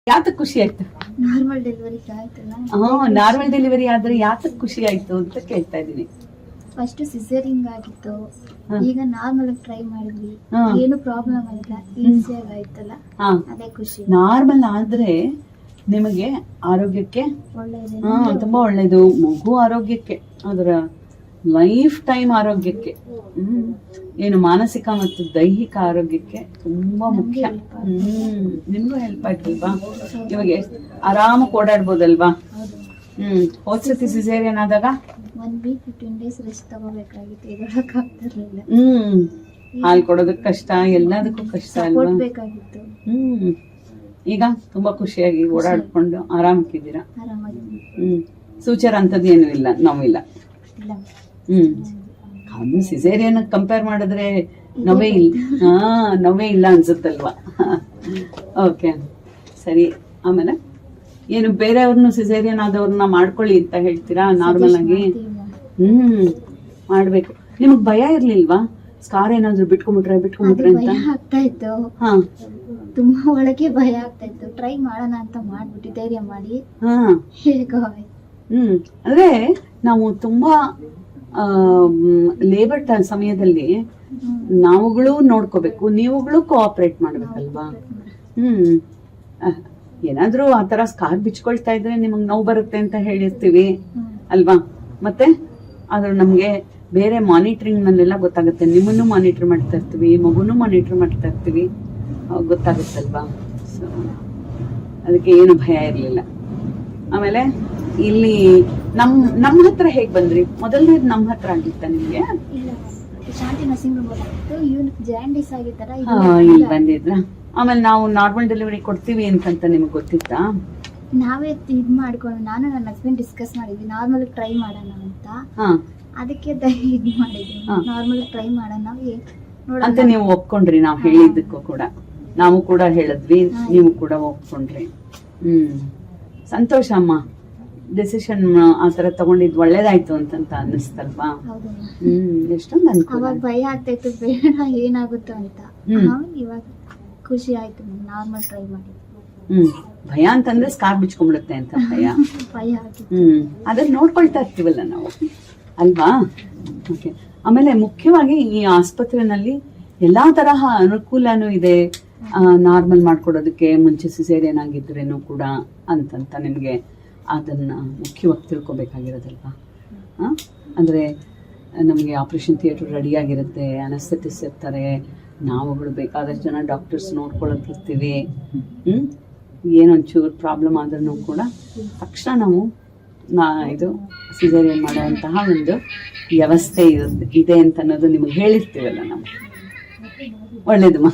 ಯಾತಕ್ ಖುಷಿ ಆಯ್ತು? Normal delivery ಆಯ್ತಲ್ಲ. ನಾರ್ಮಲ್ ಡೆಲಿವರಿ ಆದ್ರೆ ಯಾತಕ್ ಖುಷಿ ಆಯ್ತು ಅಂತ ಕೇಳ್ತಾ ಇದೀನಿ. ಫಸ್ಟ್ ಸಿಸೇರಿಂಗ್ ಆಗಿತ್ತು, ಈಗ ನಾರ್ಮಲ್ ಟ್ರೈ ಮಾಡಿದ್ವಿ, ಏನು ಪ್ರಾಬ್ಲಮ್ ಆಗಿಲ್ಲ, ಈಸಿಯಾಗಿ ಆಯ್ತಲ್ಲ, ಅದೇ ಖುಷಿ. ನಾರ್ಮಲ್ ಆದ್ರೆ ನಿಮಗೆ ಆರೋಗ್ಯಕ್ಕೆ ತುಂಬಾ ಒಳ್ಳೇದು, ಮಗು ಆರೋಗ್ಯಕ್ಕೆ, ಅದರ ಲೈಫ್ ಟೈಮ್ ಆರೋಗ್ಯಕ್ಕೆ, ಏನು ಮಾನಸಿಕ ಮತ್ತು ದೈಹಿಕ ಆರೋಗ್ಯಕ್ಕೆ ತುಂಬಾ ಮುಖ್ಯ. ನಿಮ್ಗೂ ಹೆಲ್ಪ್ ಆಯ್ತಲ್ವಾ? ಇವಾಗ ಆರಾಮಾಗಿ ಓಡಾಡ್ಬೋದಲ್ವಾ? ಹೋದ್ಸತಿ ಸಿಸೇರಿಯನ್ ಆದಾಗ 1 week 15 days ರೆಸ್ಟ್ ತಗೋಬೇಕಾಗಿತ್ತು, ಎದೊಳಕ್ ಆಗ್ತಿರ್ಲಿಲ್ಲ. ಹಾಲು ಕೊಡೋದಕ್ಕೆ ಕಷ್ಟ, ಎಲ್ಲದಕ್ಕೂ ಕಷ್ಟ ಅಲ್ವಾ? ಬೇಕಾಗಿತ್ತು. ಈಗ ತುಂಬಾ ಖುಷಿಯಾಗಿ ಓಡಾಡ್ಕೊಂಡು ಆರಾಮಾಗಿದ್ದೀರಾ? ಆರಾಮಾಗಿ. ಸೂಚರ ಅಂತದ್ದು ಏನು ಇಲ್ಲ, ನೋವಿಲ್ಲ. ಅದು ಸಿಸೇರಿಯನ್ ಕಂಪೇರ್ ಮಾಡಿದ್ರೆ ನೋವೇ ಇಲ್ಲ ಅನ್ಸುತ್ತಲ್ವಾ? ಓಕೆ, ಸರಿ. ಆಮೇಲೆ ಏನು ಬೇರೆಯವ್ರನ್ನ ಸಿಸೇರಿಯನ್ ಆದವ್ರನ್ನ ಮಾಡ್ಕೊಳ್ಳಿ ಅಂತ ಹೇಳ್ತೀರಾ? ನಾರ್ಮಲ್ ಆಗಿ ಮಾಡ್ಬೇಕು. ನಿಮಗ್ ಭಯ ಇರ್ಲಿಲ್ವಾ? ಸ್ಕಾರ್ ಏನಾದ್ರು ಬಿಟ್ಕೊಂಡ್ಬಿಟ್ರೆ ಅಂತ ಆಗ್ತಾ ಇತ್ತು, ತುಂಬಾ ಒಳಗೆ ಭಯ ಆಗ್ತಾ ಇತ್ತು. ಟ್ರೈ ಮಾಡೋಣ ಅಂತ ಮಾಡ್ಬಿಟ್ಟು ಧೈರ್ಯ ಮಾಡಿ ಅಂದ್ರೆ ನಾವು ತುಂಬಾ ಲೇಬರ್ ಸಮಯದಲ್ಲಿ ನಾವುಗಳು ನೋಡ್ಕೋಬೇಕು, ನೀವುಗಳು ಕೋಆಪರೇಟ್ ಮಾಡ್ಬೇಕಲ್ವಾ? ಏನಾದ್ರೂ ಆತರ ಸ್ಕಾರ್ ಬಿಚ್ಕೊಳ್ತಾ ಇದ್ರೆ ನಿಮಗ್ ನೋವು ಬರುತ್ತೆ ಅಂತ ಹೇಳಿರ್ತೀವಿ ಅಲ್ವಾ? ಮತ್ತೆ ಆದ್ರೆ ನಮ್ಗೆ ಬೇರೆ ಮಾನಿಟರಿಂಗ್ ನಲ್ಲೆಲ್ಲ ಗೊತ್ತಾಗುತ್ತೆ. ನಿಮ್ಮನ್ನು ಮಾನಿಟರ್ ಮಾಡ್ತಾ ಇರ್ತೀವಿ, ಮಗುನು ಮಾನಿಟರ್ ಮಾಡ್ತಾ ಇರ್ತೀವಿ, ಗೊತ್ತಾಗುತ್ತಲ್ವಾ? ಸೊ ಅದಕ್ಕೆ ಏನು ಭಯ ಇರ್ಲಿಲ್ಲ. ಆಮೇಲೆ ಇಲ್ಲಿ ನಮ್ ಹತ್ರ ಹೇಗ್ ಬಂದ್ರಿ? ಮೊದಲನೇದು ನಮ್ಮ ಹತ್ರ ಆಗಿತ್ತ ನಿಮ್ಗೆ? ಶಾಂತಿ ನರ್ಸಿಂಗ್ ಜಾಂಡೀಸ್ ಆಗಿತ್ತರ ಇಲ್ಲಿ ಬಂದಿದ್ರ? ಆಮೇಲೆ ನಾವು ನಾರ್ಮಲ್ ಡೆಲಿವರಿ ಕೊಡ್ತೀವಿ ಅಂತ ನಿಮ್ಗೆ ಗೊತ್ತಿತ್ತಾ? ನಾವೇ ಇದ್ ಮಾಡ್ಕೊಂಡು ನಾನು ನನ್ನ ಹಸ್ಬೆಂಡ್ ಡಿಸ್ಕಸ್ ಮಾಡಿದ್ವಿ, ನಾರ್ಮಲ್ ಟ್ರೈ ಮಾಡೋಣ ಅಂತ. ಅದಕ್ಕೆ ಇದ್ ಮಾಡಿದ್ವಿ, ನಾರ್ಮಲ್ ಟ್ರೈ ಮಾಡೋಣ ಅಂತ ನೀವು ಒಪ್ಕೊಂಡ್ರಿ. ನಾವು ಹೇಳಿದ್ದಕ್ಕೂ ಕೂಡ ನಾವು ಕೂಡ ಹೇಳಿದ್ವಿ, ನೀವು ಕೂಡ ಒಪ್ಕೊಂಡ್ರಿ. ಸಂತೋಷ ಅಮ್ಮ. ಡಿಸಿಷನ್ ಆತರ ತಗೊಂಡಿದ್ ಒಳ್ಳೇದಾಯ್ತು ಅಂತ ಅನ್ನಿಸ್ತಲ್ವಾ? ಎಷ್ಟೊಂದು ಅನುಕೂಲ. ಭಯ ಆಗ್ತಾ ಇತ್ತು, ಬೇಡ ಏನಾಗುತ್ತೋ ಅಂತ. ಇವಾಗ ಖುಷಿ ಆಯ್ತು, ನಾರ್ಮಲ್ ಟ್ರೈ ಮಾಡಿ. ಭಯ ಅಂತಂದ್ರೆ ಸ್ಕಾರ್ ಬಿಚ್ಕೊಂಡ್ಬಿಡುತ್ತೆ ಅಂತ ಭಯ. ಅದನ್ನ ನೋಡ್ಕೊಳ್ತಾ ಇರ್ತೀವಲ್ಲ ನಾವು, ಅಲ್ವಾ? ಓಕೆ. ಆಮೇಲೆ ಮುಖ್ಯವಾಗಿ ಈ ಆಸ್ಪತ್ರೆನಲ್ಲಿ ಎಲ್ಲಾ ತರಹ ಅನುಕೂಲನೂ ಇದೆ. ನಾರ್ಮಲ್ ಮಾಡ್ಕೊಡೋದಕ್ಕೆ ಮುಂಚೆ ಸಿಸೇರಿಯನ್ ಆಗಿದ್ರೇನು ಕೂಡ ಅಂತ ನಿಮ್ಗೆ ಅದನ್ನ ಮುಖ್ಯವಾಗಿ ತಿಳ್ಕೊಬೇಕಾಗಿರೋದಲ್ವಾ? ಅಂದ್ರೆ ನಮಗೆ ಆಪರೇಷನ್ ಥಿಯೇಟರ್ ರೆಡಿ ಆಗಿರುತ್ತೆ, ಅನಸ್ಥೆಟಿಸ್ಟ್ ಇರ್ತಾರೆ, ನಾವುಗಳು ಬೇಕಾದಷ್ಟು ಜನ ಡಾಕ್ಟರ್ಸ್ ನೋಡ್ಕೊಳಕ್ಕಿರ್ತೀವಿ. ಏನೊಂಚೂರು ಪ್ರಾಬ್ಲಮ್ ಆದ್ರೂ ಕೂಡ ತಕ್ಷಣ ನಾವು ಇದು ಸಿಸೇರಿಯನ್ ಮಾಡುವಂತಹ ಒಂದು ವ್ಯವಸ್ಥೆ ಇದೆ ಅಂತ ಅನ್ನೋದು ನಿಮ್ಗೆ ಹೇಳಿರ್ತೀವಲ್ಲ ನಾವು. ಒಳ್ಳೇದಮ್ಮ.